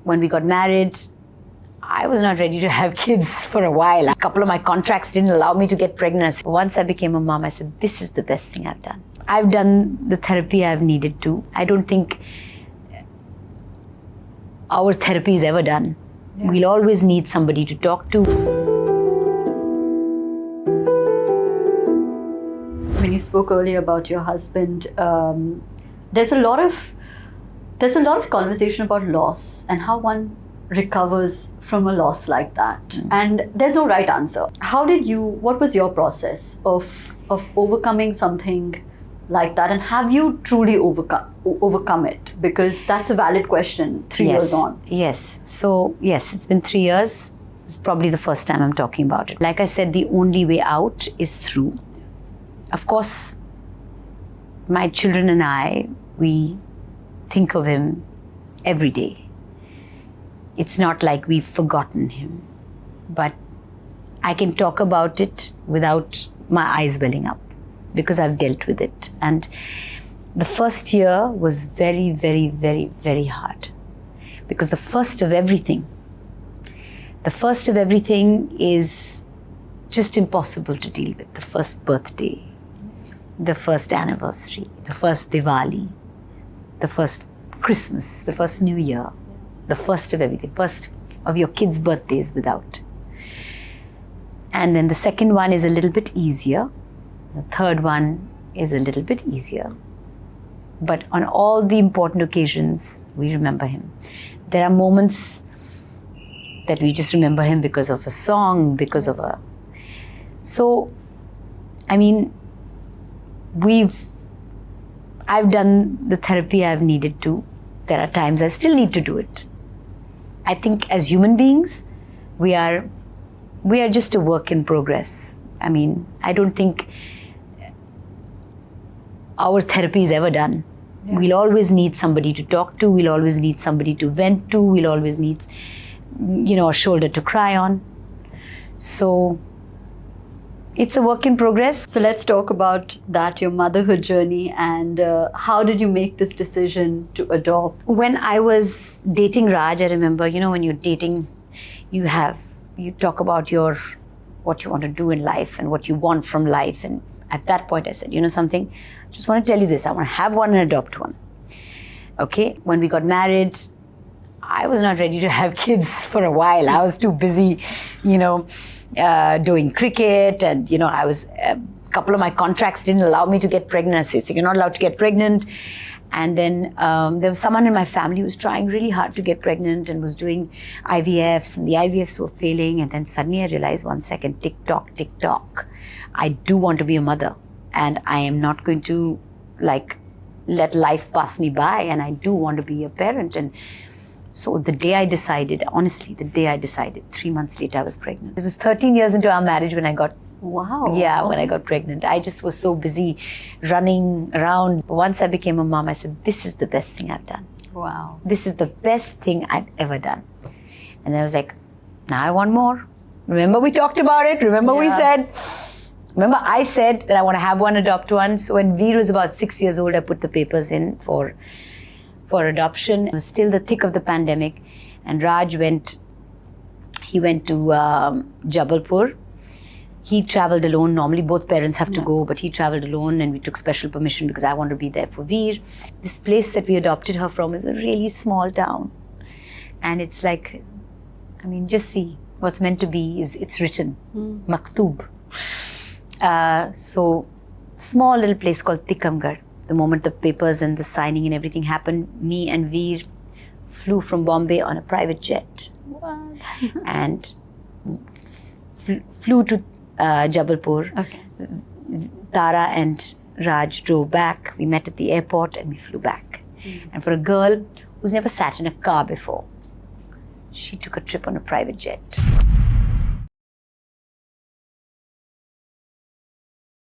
when we got married, I was not ready to have kids for a while. A couple of my contracts didn't allow me to get pregnant. Once I became a mom, I said, this is the best thing I've done. I've done the therapy I've needed to. I don't think our therapy is ever done. Yeah. We'll always need somebody to talk to. When you spoke earlier about your husband, there's a lot of conversation about loss and how one recovers from a loss like that. And there's no right answer. What was your process of overcoming something like that, and have you truly overcome it? Because that's a valid question 3 years on. Yes. So yes, it's been 3 years. It's probably the first time I'm talking about it. Like I said, the only way out is through. Of course, my children and I, we think of him every day. It's not like we've forgotten him, but I can talk about it without my eyes welling up because I've dealt with it. And the first year was very, very, very, very hard because the first of everything is just impossible to deal with. The first birthday, the first anniversary, the first Diwali, the first Christmas, the first New Year, the first of everything, first of your kids' birthdays without. And then the second one is a little bit easier. The third one is a little bit easier. But on all the important occasions, we remember him. There are moments that we just remember him because of a song, because of a... So, I mean, I've done the therapy I've needed to. There are times I still need to do it. I think as human beings, we are just a work in progress. I mean, I don't think our therapy is ever done. Yeah. We'll always need somebody to talk to. We'll always need somebody to vent to. We'll always need, a shoulder to cry on. So it's a work in progress. So let's talk about that, your motherhood journey, and how did you make this decision to adopt? When I was dating Raj, I remember, when you're dating, you talk about what you want to do in life and what you want from life. And at that point I said, something, I just want to tell you this, I want to have one and adopt one. Okay, when we got married, I was not ready to have kids for a while. I was too busy, doing cricket, and I was a couple of my contracts didn't allow me to get pregnant. So you're not allowed to get pregnant. And then there was someone in my family who was trying really hard to get pregnant and was doing IVFs, and the IVFs were failing. And then suddenly I realized, 1 second, tick tock, I do want to be a mother, and I am not going to let life pass me by, and I do want to be a parent. And so the day I decided, 3 months later I was pregnant. It was 13 years into our marriage when I got when I got pregnant. I just was so busy running around. Once I became a mom, I said, this is the best thing I've done. Wow. This is the best thing I've ever done. And I was like, now I want more. Remember we talked about it? Remember I said that I want to have one, adopt one. So when Veer was about 6 years old, I put the papers in for adoption. It was still the thick of the pandemic. And Raj went to Jabalpur. He traveled alone. Normally both parents have to go, but he traveled alone, and we took special permission because I wanted to be there for Veer. This place that we adopted her from is a really small town. And it's like, just see, what's meant to be it's written, maktoob. So, small little place called Tikamgarh. The moment the papers and the signing and everything happened, me and Veer flew from Bombay on a private jet. What? And flew to Jabalpur. Okay. Tara and Raj drove back. We met at the airport and we flew back. And for a girl who's never sat in a car before, she took a trip on a private jet.